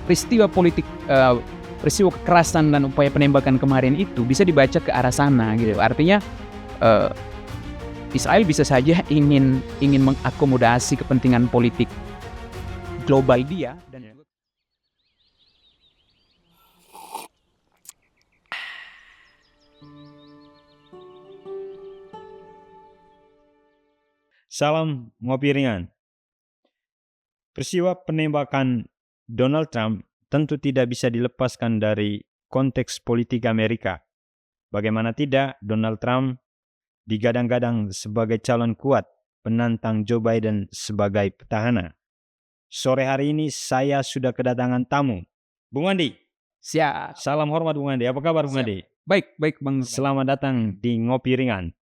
peristiwa politik, peristiwa kekerasan dan upaya penembakan kemarin itu bisa dibaca ke arah sana gitu. Artinya Israel bisa saja ingin mengakomodasi kepentingan politik global dia dan juga Salam ngopi ringan. Peristiwa penembakan Donald Trump tentu tidak bisa dilepaskan dari konteks politik Amerika. Bagaimana tidak, Donald Trump digadang-gadang sebagai calon kuat penantang Joe Biden sebagai petahana. Sore hari ini saya sudah kedatangan tamu. Bung Andi, siap. salam hormat Bung Andi. Apa kabar Bung Siap. Andi? Baik Bang. Selamat datang di Ngopi Ringan.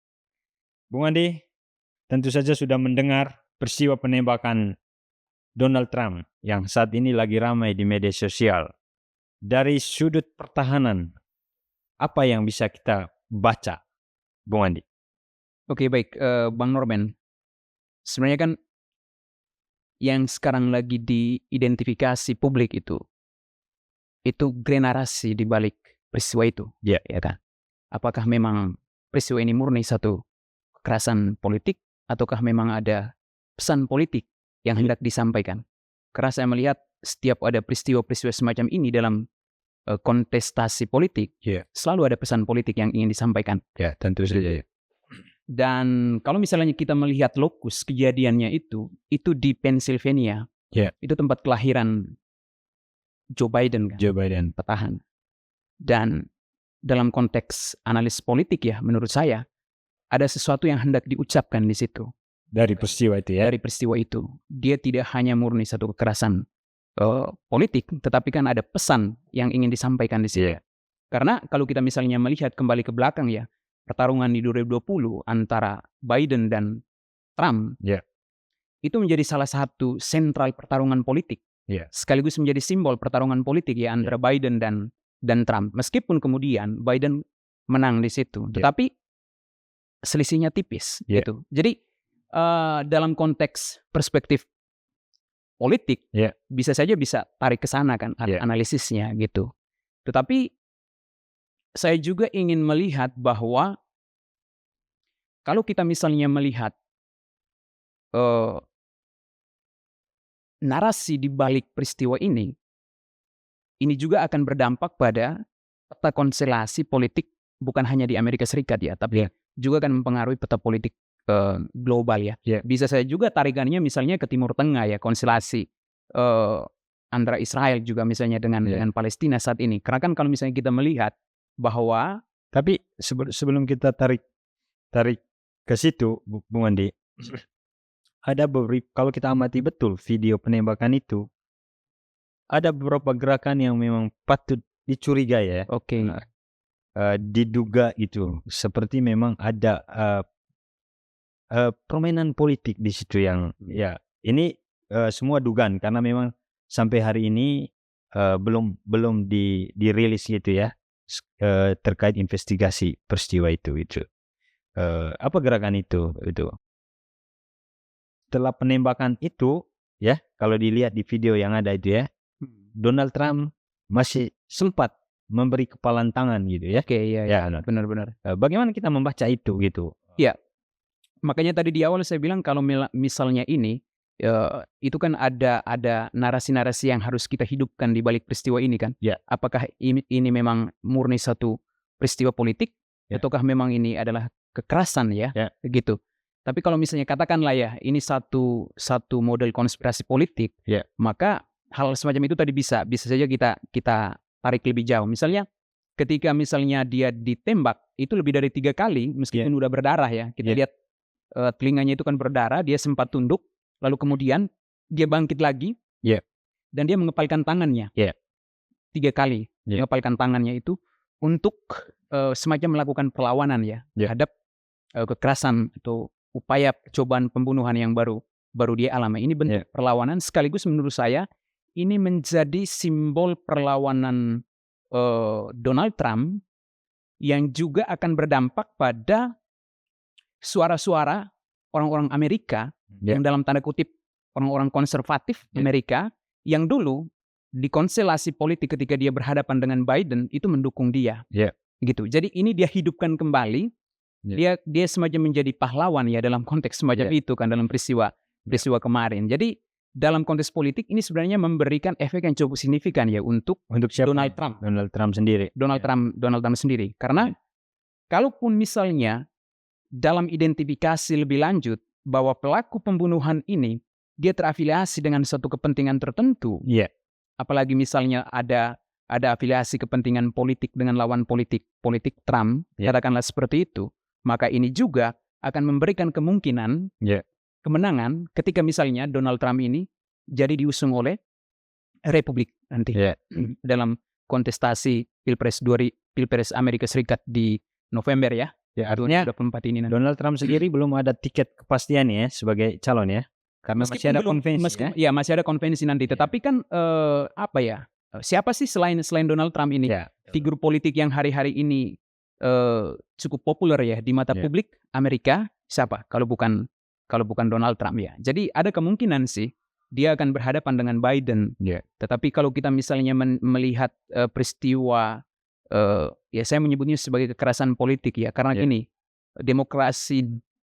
Bung Andi, tentu saja sudah mendengar peristiwa penembakan Donald Trump yang saat ini lagi ramai di media sosial. Dari sudut pertahanan, apa yang bisa kita baca, Bung Andi? Oke, baik, Bang Norman. Sebenarnya kan yang sekarang lagi diidentifikasi publik itu generasi di balik peristiwa itu, ya kan? Apakah memang peristiwa ini murni satu kekerasan politik ataukah memang ada pesan politik yang hendak disampaikan? Karena saya melihat setiap ada peristiwa-peristiwa semacam ini dalam kontestasi politik, selalu ada pesan politik yang ingin disampaikan. Ya, tentu saja. Dan kalau misalnya kita melihat lokus kejadiannya itu di Pennsylvania. Itu tempat kelahiran Joe Biden kan? Joe Biden. Petahana. Dan dalam konteks analis politik ya, menurut saya ada sesuatu yang hendak diucapkan di situ. Dari peristiwa itu ya? Dari peristiwa itu. Dia tidak hanya murni satu kekerasan politik, tetapi kan ada pesan yang ingin disampaikan di situ. Karena kalau kita misalnya melihat kembali ke belakang ya, pertarungan di 2020 antara Biden dan Trump, itu menjadi salah satu sentral pertarungan politik. Sekaligus menjadi simbol pertarungan politik ya antara Biden dan Trump. Meskipun kemudian Biden menang di situ, tetapi selisihnya tipis gitu. Jadi dalam konteks perspektif politik bisa saja bisa tarik ke sana kan analisisnya gitu. Tetapi saya juga ingin melihat bahwa kalau kita misalnya melihat narasi di balik peristiwa ini juga akan berdampak pada peta konstelasi politik bukan hanya di Amerika Serikat ya, tapi juga akan mempengaruhi peta politik global ya. Bisa saya juga tarikannya misalnya ke Timur Tengah ya, konstelasi antara Israel juga misalnya dengan Palestina saat ini. Karena kan kalau misalnya kita melihat bahwa tapi sebelum kita tarik ke situ, Bung Andi, ada beberapa, kalau kita amati betul video penembakan itu, ada beberapa gerakan yang memang patut dicurigai ya. Diduga itu seperti memang ada permainan politik di situ yang ini semua dugaan karena memang sampai hari ini belum dirilis gitu ya terkait investigasi peristiwa itu. Apa gerakan itu? Setelah penembakan itu ya, kalau dilihat di video yang ada itu ya, Donald Trump masih sempat memberi kepalan tangan gitu ya. Benar-benar. Bagaimana kita membaca itu gitu? Ya, makanya tadi di awal saya bilang kalau misalnya ini itu kan ada narasi-narasi yang harus kita hidupkan di balik peristiwa ini kan. Apakah ini memang murni satu peristiwa politik ataukah memang ini adalah kekerasan ya, gitu. Tapi kalau misalnya katakanlah ya ini satu model konspirasi politik, maka hal semacam itu tadi bisa saja kita tarik lebih jauh. Misalnya ketika misalnya dia ditembak itu lebih dari 3 kali meskipun udah berdarah ya. Kita lihat telinganya itu kan berdarah, dia sempat tunduk, lalu kemudian dia bangkit lagi, dan dia mengepalkan tangannya 3 kali, mengepalkan tangannya itu untuk semacam melakukan perlawanan ya terhadap kekerasan atau upaya cobaan pembunuhan yang baru dia alami. Ini bentuk perlawanan sekaligus menurut saya ini menjadi simbol perlawanan Donald Trump yang juga akan berdampak pada suara-suara orang-orang Amerika yang dalam tanda kutip orang-orang konservatif Amerika yang dulu di konstelasi politik ketika dia berhadapan dengan Biden itu mendukung dia. Gitu. Jadi ini dia hidupkan kembali. Dia semacam menjadi pahlawan ya dalam konteks semacam itu kan dalam peristiwa kemarin. Jadi dalam konteks politik ini sebenarnya memberikan efek yang cukup signifikan ya untuk Donald Trump. Donald Trump sendiri. Donald Trump sendiri. Karena kalaupun misalnya dalam identifikasi lebih lanjut bahwa pelaku pembunuhan ini dia terafiliasi dengan suatu kepentingan tertentu. Apalagi misalnya ada afiliasi kepentingan politik dengan lawan politik Trump, katakanlah seperti itu, maka ini juga akan memberikan kemungkinan kemenangan ketika misalnya Donald Trump ini jadi diusung oleh Republik nanti dalam kontestasi Pilpres Amerika Serikat di November ya. Artinya 2024 ini nanti. Donald Trump sendiri belum ada tiket kepastian ya sebagai calon ya. Karena masih ada konvensi ya. Masih ada konvensi nanti. Tetapi kan siapa sih selain Donald Trump ini figur politik yang hari-hari ini cukup populer ya di mata publik Amerika, siapa kalau bukan Donald Trump ya. Jadi ada kemungkinan sih dia akan berhadapan dengan Biden. Tetapi kalau kita misalnya melihat peristiwa ya saya menyebutnya sebagai kekerasan politik ya, karena ini demokrasi,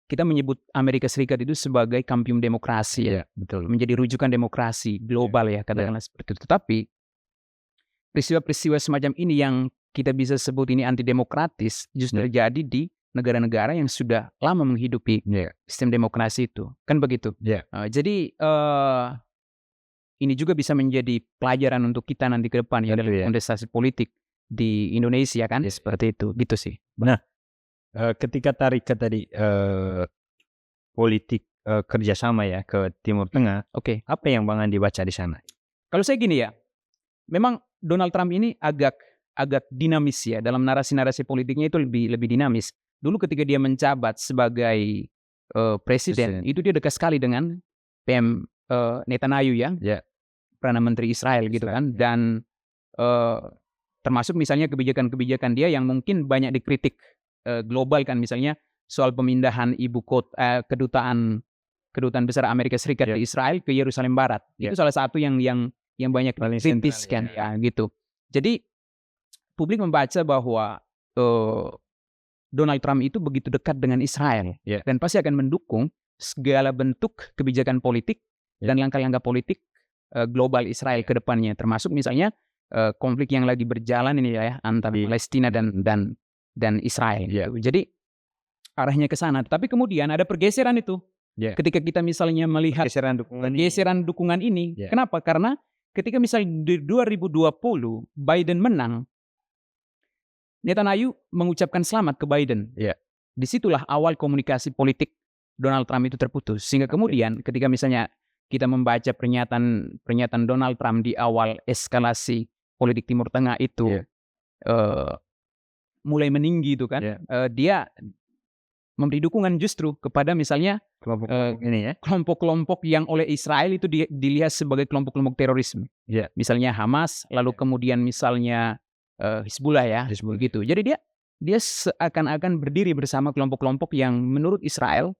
kita menyebut Amerika Serikat itu sebagai kampium demokrasi ya, betul. Menjadi rujukan demokrasi global ya, katakanlah seperti itu. Tetapi peristiwa-peristiwa semacam ini yang kita bisa sebut ini antidemokratis justru terjadi di negara-negara yang sudah lama menghidupi sistem demokrasi itu, kan begitu. Jadi ini juga bisa menjadi pelajaran untuk kita nanti ke depan ya dalam kontestasi politik di Indonesia kan, seperti itu, gitu sih. Nah, ketika tarik ke tadi politik kerjasama ya ke Timur Tengah, apa yang Bang Andi baca di sana? Kalau saya gini ya, memang Donald Trump ini agak dinamis ya dalam narasi-narasi politiknya, itu lebih dinamis. Dulu ketika dia menjabat sebagai presiden, itu dia dekat sekali dengan PM Netanyahu ya, Perdana Menteri Israel gitu kan, dan termasuk misalnya kebijakan-kebijakan dia yang mungkin banyak dikritik global kan, misalnya soal pemindahan ibu kota kedutaan besar Amerika Serikat di Israel ke Yerusalem Barat. Itu salah satu yang banyak kritis kan ya gitu. Jadi publik membaca bahwa Donald Trump itu begitu dekat dengan Israel dan pasti akan mendukung segala bentuk kebijakan politik dan langkah-langkah politik global Israel ke depannya, termasuk misalnya konflik yang lagi berjalan ini ya antara Palestina dan Israel. Jadi arahnya ke sana. Tapi kemudian ada pergeseran itu. Ketika kita misalnya melihat pergeseran dukungan ini. Kenapa? Karena ketika misalnya di 2020 Biden menang, Netanyahu mengucapkan selamat ke Biden. Disitulah awal komunikasi politik Donald Trump itu terputus. Sehingga kemudian ketika misalnya kita membaca pernyataan Donald Trump di awal eskalasi politik Timur Tengah itu mulai meninggi itu kan, dia memberi dukungan justru kepada misalnya kelompok-kelompok yang oleh Israel itu dilihat sebagai kelompok-kelompok terorisme. Misalnya Hamas, lalu kemudian misalnya Hizbullah ya, begitu. Jadi dia seakan-akan berdiri bersama kelompok-kelompok yang menurut Israel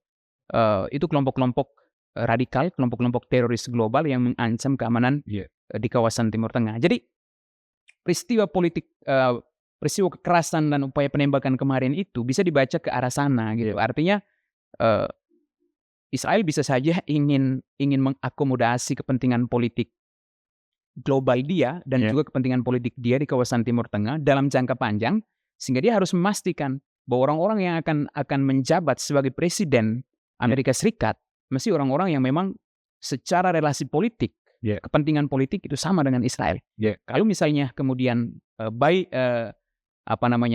itu kelompok-kelompok radikal, kelompok-kelompok teroris global yang mengancam keamanan di kawasan Timur Tengah. Jadi peristiwa politik, peristiwa kekerasan dan upaya penembakan kemarin itu bisa dibaca ke arah sana gitu. Artinya Israel bisa saja ingin mengakomodasi kepentingan politik global dia dan juga kepentingan politik dia di kawasan Timur Tengah dalam jangka panjang, sehingga dia harus memastikan bahwa orang-orang yang akan menjabat sebagai presiden Amerika Serikat mesti orang-orang yang memang secara relasi politik, kepentingan politik itu sama dengan Israel. Kalau misalnya kemudian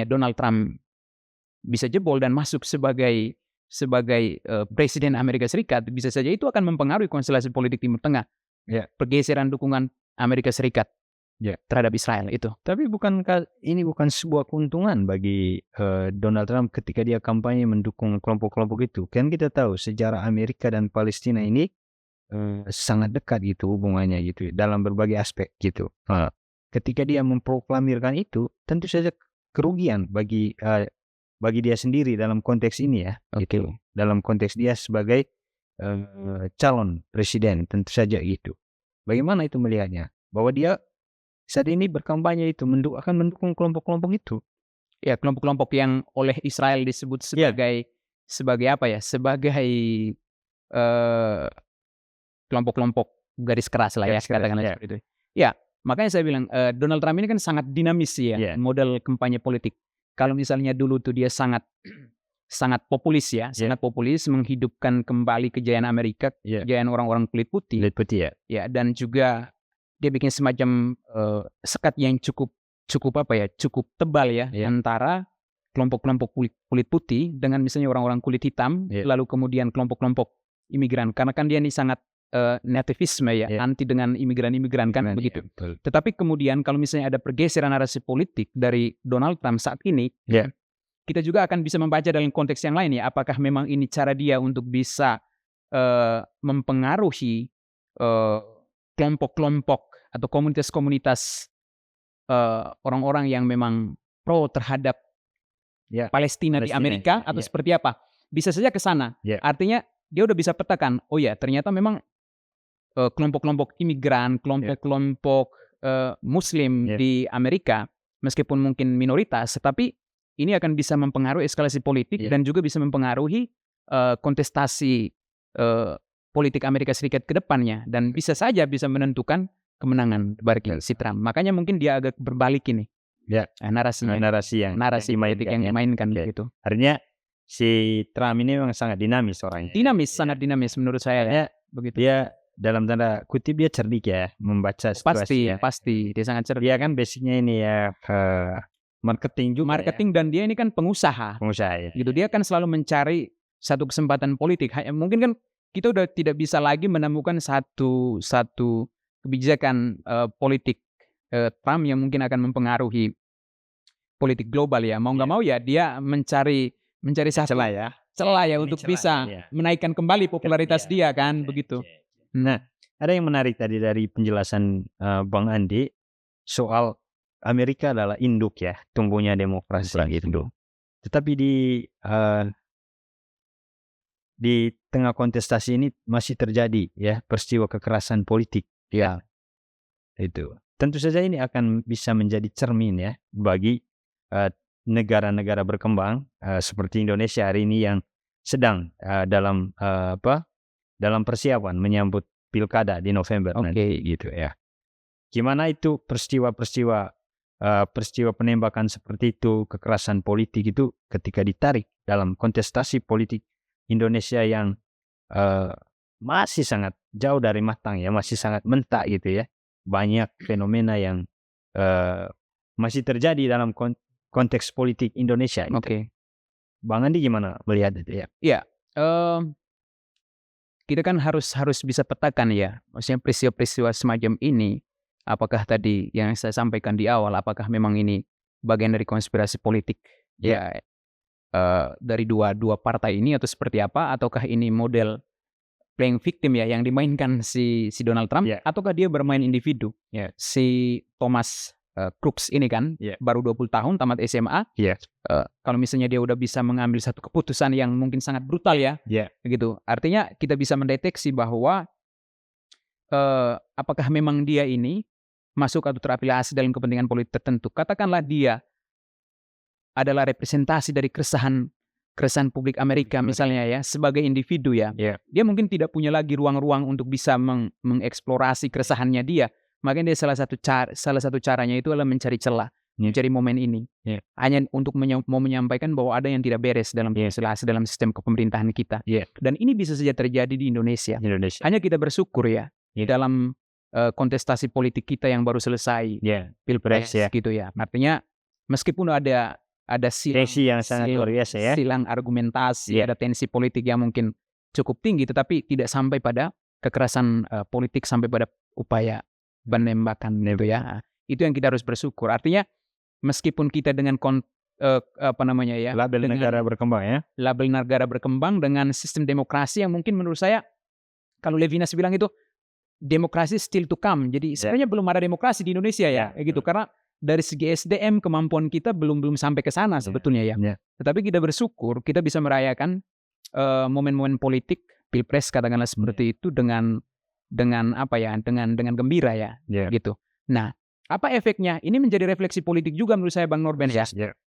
Donald Trump bisa jebol dan masuk sebagai presiden Amerika Serikat, bisa saja itu akan mempengaruhi konstelasi politik Timur Tengah. Pergeseran dukungan Amerika Serikat terhadap Israel itu. Tapi bukankah ini bukan sebuah keuntungan bagi Donald Trump ketika dia kampanye mendukung kelompok-kelompok itu? Kan kita tahu sejarah Amerika dan Palestina ini sangat dekat gitu hubungannya gitu dalam berbagai aspek gitu. Ketika dia memproklamirkan itu, tentu saja kerugian bagi dia sendiri dalam konteks ini ya. Gitu. Dalam konteks dia sebagai calon presiden tentu saja gitu. Bagaimana itu melihatnya? Bahwa dia saat ini berkampanye itu akan mendukung kelompok-kelompok itu. Ya, kelompok-kelompok yang oleh Israel disebut sebagai apa ya? Sebagai kelompok-kelompok garis keras lah ya, katakanlah seperti itu. Ya, makanya saya bilang Donald Trump ini kan sangat dinamis ya, model kampanye politik. Kalau misalnya dulu tuh dia sangat populis ya, sangat populis, menghidupkan kembali kejayaan Amerika, kejayaan orang-orang kulit putih. Ya, dan juga dia bikin semacam sekat yang cukup tebal ya, antara kelompok-kelompok kulit putih dengan misalnya orang-orang kulit hitam, lalu kemudian kelompok-kelompok imigran. Karena kan dia ini sangat nativisme ya, anti dengan imigran-imigran kan begitu. Tetapi kemudian kalau misalnya ada pergeseran narasi politik dari Donald Trump saat ini, kita juga akan bisa membaca dalam konteks yang lain ya. Apakah memang ini cara dia untuk bisa mempengaruhi kelompok-kelompok atau komunitas-komunitas orang-orang yang memang pro terhadap Palestina di Amerika atau seperti apa? Bisa saja ke sana. Artinya dia udah bisa petakan, oh ya ternyata memang kelompok-kelompok imigran, kelompok-kelompok Muslim di Amerika, meskipun mungkin minoritas, tetapi ini akan bisa mempengaruhi eskalasi politik dan juga bisa mempengaruhi kontestasi politik Amerika Serikat ke depannya, dan bisa saja bisa menentukan kemenangan bagi si Trump. Makanya mungkin dia agak berbalik ini. Narasi politik yang dimainkan gitu. Artinya si Trump ini memang sangat dinamis orangnya. Sangat dinamis menurut saya. Begitu. Dia dalam tanda kutip dia cerdik ya, membaca situasi. Pasti dia sangat cerdik. Dia kan basicnya ini ya marketing juga. Dan dia ini kan pengusaha ya. Gitu. Dia kan selalu mencari satu kesempatan politik. Mungkin kan kita udah tidak bisa lagi menemukan satu kebijakan politik Trump yang mungkin akan mempengaruhi politik global ya. Mau nggak mau ya dia mencari satu celah ya untuk bisa menaikkan kembali popularitas dia kan begitu. Nah, ada yang menarik tadi dari penjelasan Bang Andi soal Amerika adalah induk ya, tumbuhnya demokrasi gitu. Tetapi di tengah kontestasi ini masih terjadi ya peristiwa kekerasan politik ya. Itu tentu saja ini akan bisa menjadi cermin ya bagi negara-negara berkembang seperti Indonesia hari ini yang sedang dalam persiapan menyambut pilkada di November nanti gitu ya. Gimana itu peristiwa penembakan seperti itu, kekerasan politik itu ketika ditarik dalam kontestasi politik Indonesia yang masih sangat jauh dari matang ya, masih sangat mentah gitu ya. Banyak fenomena yang masih terjadi dalam konteks politik Indonesia. Bang Andi gimana melihat itu ya? Iya, kita kan harus bisa petakan ya, maksudnya peristiwa-peristiwa semacam ini, apakah tadi yang saya sampaikan di awal, apakah memang ini bagian dari konspirasi politik dari dua partai ini atau seperti apa, ataukah ini model playing victim ya yang dimainkan si Donald Trump, ataukah dia bermain individu? Si Thomas Crooks ini kan baru 20 tahun tamat SMA. Kalau misalnya dia udah bisa mengambil satu keputusan yang mungkin sangat brutal ya, gitu. Artinya kita bisa mendeteksi bahwa apakah memang dia ini masuk atau terafiliasi dalam kepentingan politik tertentu. Katakanlah dia adalah representasi dari keresahan publik Amerika misalnya ya, sebagai individu ya. Dia mungkin tidak punya lagi ruang-ruang untuk bisa mengeksplorasi keresahannya dia. Makanya dia salah satu caranya itu adalah mencari celah, mencari momen ini. Hanya untuk mau menyampaikan bahwa ada yang tidak beres dalam sistem kepemerintahan kita. Dan ini bisa saja terjadi di Indonesia. Hanya kita bersyukur ya, dalam kontestasi politik kita yang baru selesai, Pilpres gitu ya. Artinya meskipun ada yang sangat luar biasa ya, silang argumentasi, ada tensi politik yang mungkin cukup tinggi, tetapi tidak sampai pada kekerasan politik, sampai pada upaya penembakan gitu ya. Itu yang kita harus bersyukur. Artinya meskipun kita dengan label negara berkembang ya, label negara berkembang dengan sistem demokrasi yang mungkin menurut saya, kalau Levinas bilang itu demokrasi still to come. Jadi sebenarnya belum ada demokrasi di Indonesia ya, gitu. Karena dari segi SDM kemampuan kita belum sampai ke sana sebetulnya ya. Tetapi kita bersyukur kita bisa merayakan momen-momen politik Pilpres katakanlah seperti itu dengan apa ya, dengan gembira ya, gitu. Nah, Apa efeknya? Ini menjadi refleksi politik juga menurut saya Bang Norben ya.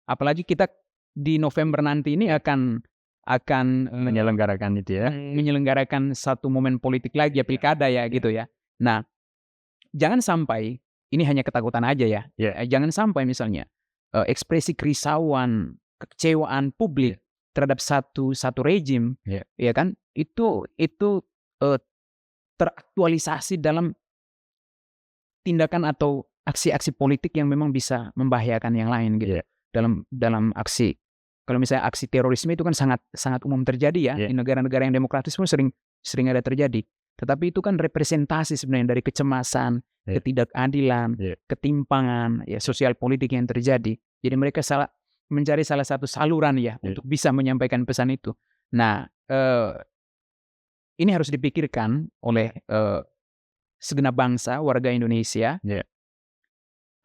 Apalagi kita di November nanti ini akan menyelenggarakan itu ya. menyelenggarakan satu momen politik lagi ya, pilkada ya gitu ya. Nah, jangan sampai ini hanya ketakutan aja ya. Jangan sampai misalnya ekspresi kerisauan, kekecewaan publik terhadap satu rejim, ya kan? Itu teraktualisasi dalam tindakan atau aksi-aksi politik yang memang bisa membahayakan yang lain gitu. Dalam aksi, kalau misalnya aksi terorisme itu kan sangat umum terjadi ya di negara-negara yang demokratis pun sering ada terjadi. Tetapi itu kan representasi sebenarnya dari kecemasan, ketidakadilan, ketimpangan ya sosial politik yang terjadi. Jadi mereka mencari salah satu saluran ya untuk bisa menyampaikan pesan itu. Nah, ini harus dipikirkan oleh segenap bangsa warga Indonesia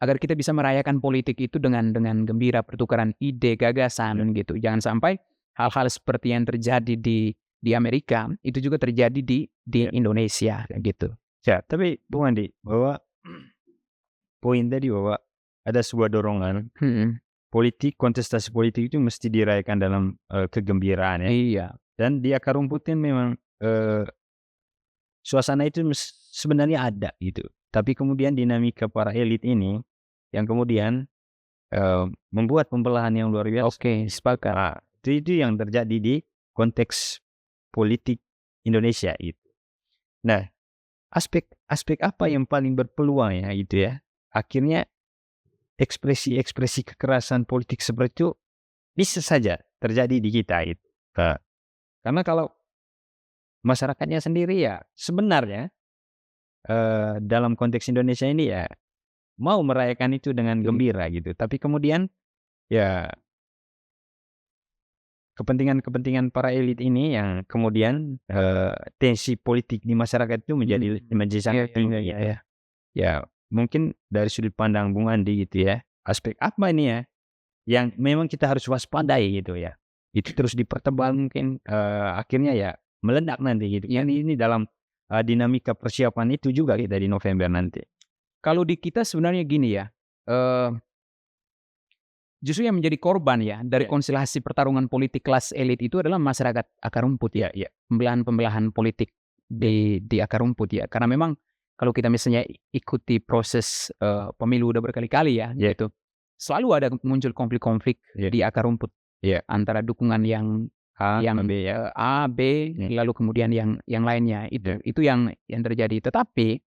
agar kita bisa merayakan politik itu dengan gembira, pertukaran ide, gagasan gitu. Jangan sampai hal-hal seperti yang terjadi di Amerika itu juga terjadi di Indonesia gitu. Ya, tapi Bung Andi, bahwa poin tadi bahwa ada sebuah dorongan politik, kontestasi politik itu mesti dirayakan dalam kegembiraan ya. Iya. Dan di akar rumputnya memang suasana itu sebenarnya ada gitu. Tapi kemudian dinamika para elit ini yang kemudian membuat pembelahan yang luar biasa. Oke, sepakat. Nah, itu yang terjadi di konteks politik Indonesia itu. Nah, aspek apa yang paling berpeluang ya itu ya? Akhirnya ekspresi kekerasan politik seperti itu bisa saja terjadi di kita itu. Karena kalau masyarakatnya sendiri ya sebenarnya dalam konteks Indonesia ini ya mau merayakan itu dengan gembira gitu. Tapi kemudian ya kepentingan para elit ini yang kemudian tensi politik di masyarakat itu menjadi sangat tinggi. Ya mungkin dari sudut pandang Bung Andi gitu ya, aspek apa ini ya yang memang kita harus waspadai gitu ya. Itu terus dipertebal mungkin akhirnya ya meledak nanti gitu. Ini dalam dinamika persiapan itu juga kita di November nanti. Kalau di kita sebenarnya gini ya, justru yang menjadi korban ya dari konstelasi pertarungan politik kelas elit itu adalah masyarakat akar rumput ya. Pembelahan politik di akar rumput ya. Karena memang kalau kita misalnya ikuti proses pemilu udah berkali-kali ya, gitu, selalu ada muncul konflik-konflik di akar rumput antara dukungan yang A, B, lalu kemudian yang lainnya itu yang terjadi. Tetapi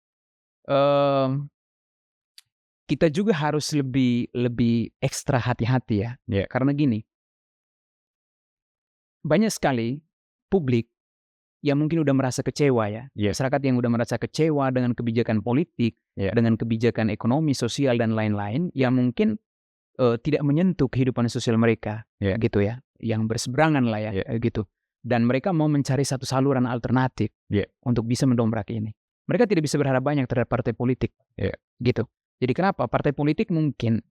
kita juga harus lebih ekstra hati-hati ya. Karena gini, banyak sekali publik yang mungkin udah merasa kecewa ya. Masyarakat yang udah merasa kecewa dengan kebijakan politik, dengan kebijakan ekonomi, sosial dan lain-lain yang mungkin tidak menyentuh kehidupan sosial mereka gitu ya. Yang berseberangan lah ya gitu. Dan mereka mau mencari satu saluran alternatif untuk bisa mendobrak ini. Mereka tidak bisa berharap banyak terhadap partai politik gitu. Jadi kenapa? Partai politik mungkin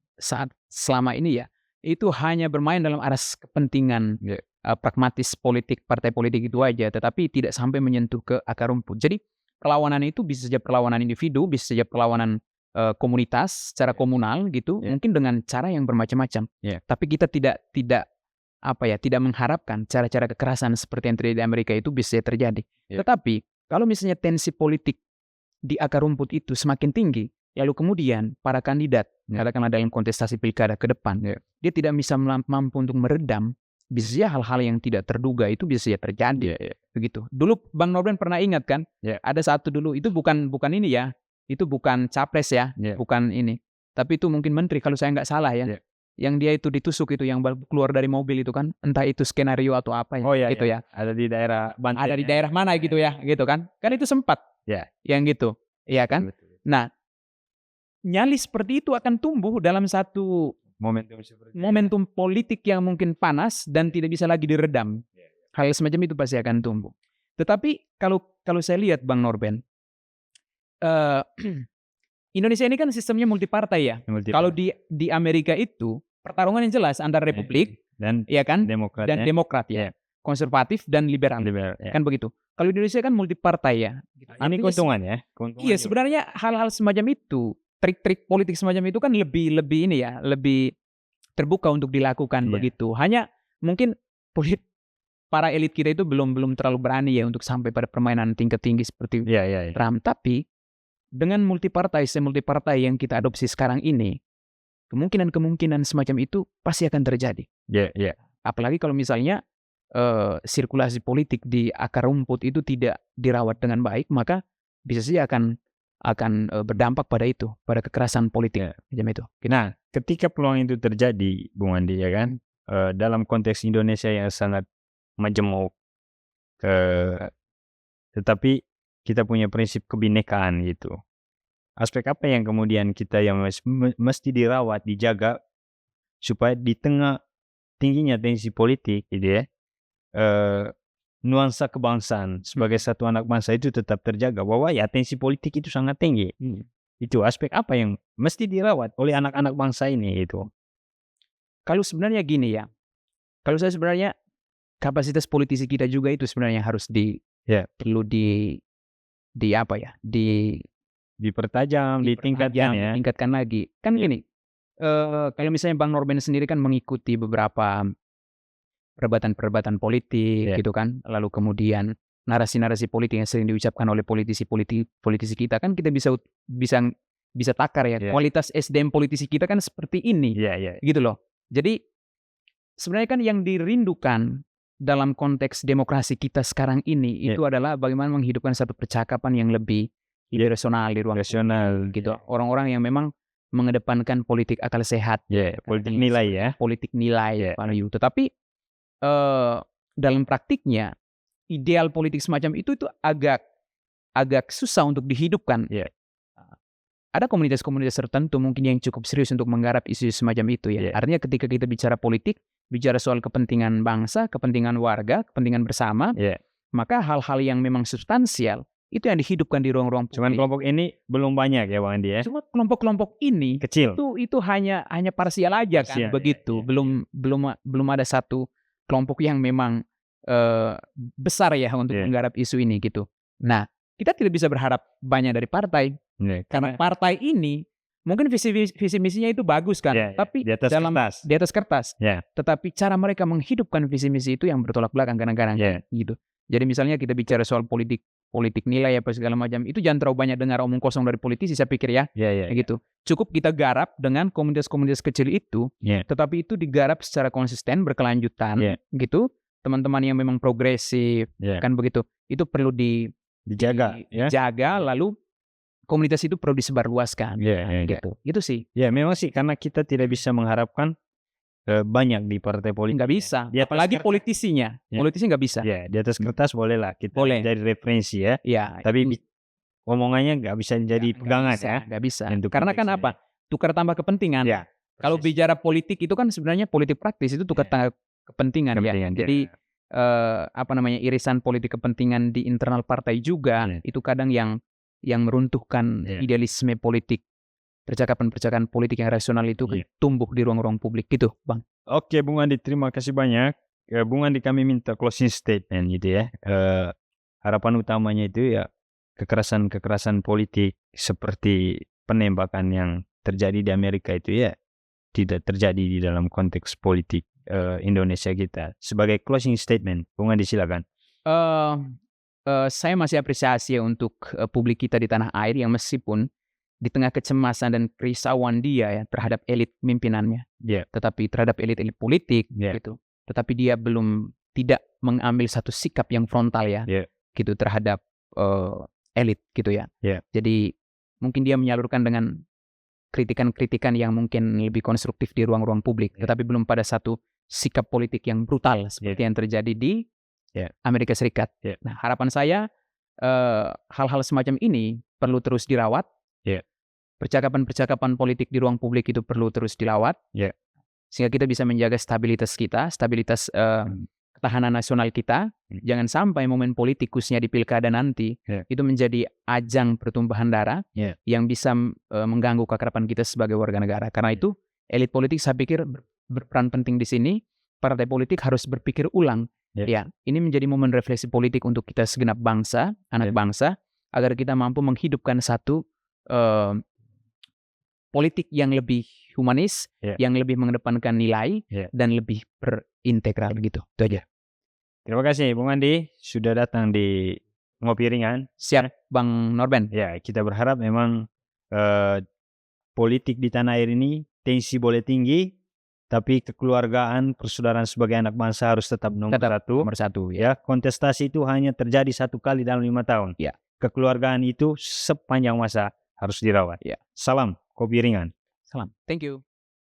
selama ini ya, itu hanya bermain dalam aras kepentingan pragmatis politik, partai politik itu aja, tetapi tidak sampai menyentuh ke akar rumput. Jadi perlawanan itu bisa saja perlawanan individu, bisa saja perlawanan komunitas, secara komunal gitu, mungkin dengan cara yang bermacam-macam. Tapi kita tidak mengharapkan cara-cara kekerasan seperti yang terjadi di Amerika itu bisa terjadi. Tetapi kalau misalnya tensi politik di akar rumput itu semakin tinggi, lalu kemudian para kandidat, katakanlah dalam kontestasi pilkada ke depan, dia tidak bisa mampu untuk meredam, bisa saja hal-hal yang tidak terduga itu bisa saja terjadi. Begitu. Dulu Bang Norben pernah ingat kan? Ada satu dulu, itu bukan ini ya, itu bukan capres ya, bukan ini. Tapi itu mungkin menteri kalau saya nggak salah ya. Yang dia itu ditusuk itu, yang keluar dari mobil itu kan, entah itu skenario atau apa ya, gitu ya. Ada di daerah Banten. Ada di daerah mana gitu ya, gitu kan? Kan itu sempat, yang gitu, iya kan? Nah, nyali seperti itu akan tumbuh dalam satu momentum politik yang mungkin panas dan tidak bisa lagi diredam. Hal semacam itu pasti akan tumbuh. Tetapi kalau saya lihat Bang Norben, Indonesia ini kan sistemnya multipartai ya. Kalau di Amerika itu pertarungan yang jelas antara Republik dan Demokrat ya. Konservatif dan liberal. Kan begitu. Kalau di Indonesia kan multipartai ya. Ini keuntungan ya. Iya, sebenarnya hal-hal semacam itu trik-trik politik semacam itu kan lebih ini ya, lebih terbuka untuk dilakukan begitu. Hanya mungkin para elit kita itu belum terlalu berani ya untuk sampai pada permainan tingkat tinggi seperti Trump. Tapi dengan multipartai yang kita adopsi sekarang ini, kemungkinan semacam itu pasti akan terjadi. Apalagi kalau misalnya sirkulasi politik di akar rumput itu tidak dirawat dengan baik, maka bisa saja akan berdampak pada itu, pada kekerasan politik macam itu. Nah, ketika peluang itu terjadi, Bung Andi, ya kan, dalam konteks Indonesia yang sangat majemuk, tetapi kita punya prinsip kebinekaan gitu. Aspek apa yang kemudian kita yang mesti dirawat, dijaga supaya di tengah tingginya tensi politik, gitu ya, nuansa kebangsaan sebagai satu anak bangsa itu tetap terjaga, bahwa ya tensi politik itu sangat tinggi. Itu aspek apa yang mesti dirawat oleh anak-anak bangsa ini itu? Kalau sebenarnya gini ya, kalau saya sebenarnya kapasitas politisi kita juga itu sebenarnya harus perlu dipertajam, ditingkatkan lagi. Kan gini, kalau misalnya Bang Norben sendiri kan mengikuti beberapa perdebatan politik gitu kan, lalu kemudian narasi-narasi politik yang sering diucapkan oleh politisi kita kan kita bisa takar ya, kualitas SDM politisi kita kan seperti ini, gitu loh. Jadi sebenarnya kan yang dirindukan dalam konteks demokrasi kita sekarang ini itu adalah bagaimana menghidupkan satu percakapan yang lebih rasional di ruang publik, gitu. Orang-orang yang memang mengedepankan politik akal sehat, politik nilai ya, politik nilai, value. Tetapi dalam praktiknya ideal politik semacam itu agak susah untuk dihidupkan. Ada komunitas-komunitas tertentu mungkin yang cukup serius untuk menggarap isu semacam itu ya. Artinya ketika kita bicara politik, bicara soal kepentingan bangsa, kepentingan warga, kepentingan bersama, maka hal-hal yang memang substansial itu yang dihidupkan di ruang-ruang publik. Cuman kelompok ini belum banyak ya Bang Andi ya. Cuma kelompok-kelompok ini kecil. Itu hanya parsial aja kan, begitu. Belum ada satu kelompok yang memang besar ya untuk menggarap isu ini gitu. Nah, kita tidak bisa berharap banyak dari partai karena partai ini mungkin visi misinya itu bagus kan, tapi di atas kertas. Tetapi cara mereka menghidupkan visi misi itu yang bertolak belakang kadang-kadang gitu. Jadi misalnya kita bicara soal politik nilai apa segala macam, itu jangan terlalu banyak dengar omong kosong dari politisi, saya pikir ya. Gitu. Cukup kita garap dengan komunitas-komunitas kecil itu, tetapi itu digarap secara konsisten, berkelanjutan, gitu. Teman-teman yang memang progresif, kan begitu. Itu perlu dijaga, lalu komunitas itu perlu disebarluaskan, gitu. Itu sih. Ya, memang sih karena kita tidak bisa mengharapkan banyak di partai politik. Nggak bisa, apalagi politisinya. Politisi nggak bisa. Di atas kertas boleh lah kita jadi referensi ya. Tapi omongannya nggak bisa jadi pegangan nggak bisa. Karena kan apa? Tukar tambah kepentingan. Kalau bicara politik itu kan sebenarnya politik praktis itu tukar tambah kepentingan ya. Jadi irisan politik kepentingan di internal partai juga itu kadang yang meruntuhkan idealisme politik. Percakapan politik yang rasional itu tumbuh di ruang-ruang publik gitu, Bang. Oke, Bung Andi, terima kasih banyak. Bung Andi, kami minta closing statement gitu ya. Harapan utamanya itu ya kekerasan politik seperti penembakan yang terjadi di Amerika itu ya tidak terjadi di dalam konteks politik Indonesia kita. Sebagai closing statement, Bung Andi silakan. Saya masih apresiasi untuk publik kita di tanah air yang meskipun di tengah kecemasan dan kerisauan dia ya terhadap elit pimpinannya, tetapi terhadap elit-elit politik gitu, tetapi dia tidak mengambil satu sikap yang frontal ya, gitu terhadap elit gitu ya. Jadi mungkin dia menyalurkan dengan kritikan-kritikan yang mungkin lebih konstruktif di ruang-ruang publik, tetapi belum pada satu sikap politik yang brutal seperti yang terjadi di Amerika Serikat. Nah, harapan saya hal-hal semacam ini perlu terus dirawat. Percakapan-percakapan politik di ruang publik itu perlu terus dilawat, sehingga kita bisa menjaga stabilitas ketahanan nasional kita. Jangan sampai momen politik khususnya di pilkada nanti itu menjadi ajang pertumpahan darah yang bisa mengganggu keakraban kita sebagai warga negara. Karena itu elit politik saya pikir berperan penting di sini. Partai politik harus berpikir ulang. Ini menjadi momen refleksi politik untuk kita segenap bangsa, anak bangsa, agar kita mampu menghidupkan satu politik yang lebih humanis, yang lebih mengedepankan nilai, dan lebih berintegral gitu. Itu aja. Terima kasih Bung Andi sudah datang di Ngopi Ringan. Siap Bang Norben. Ya, kita berharap memang politik di tanah air ini tensi boleh tinggi, tapi kekeluargaan, persaudaraan sebagai anak bangsa harus tetap nomor satu. Ya, kontestasi itu hanya terjadi 1 kali dalam 5 tahun. Ya. Kekeluargaan itu sepanjang masa harus dirawat. Ya. Salam Kopi Ringan. Salam. Thank you.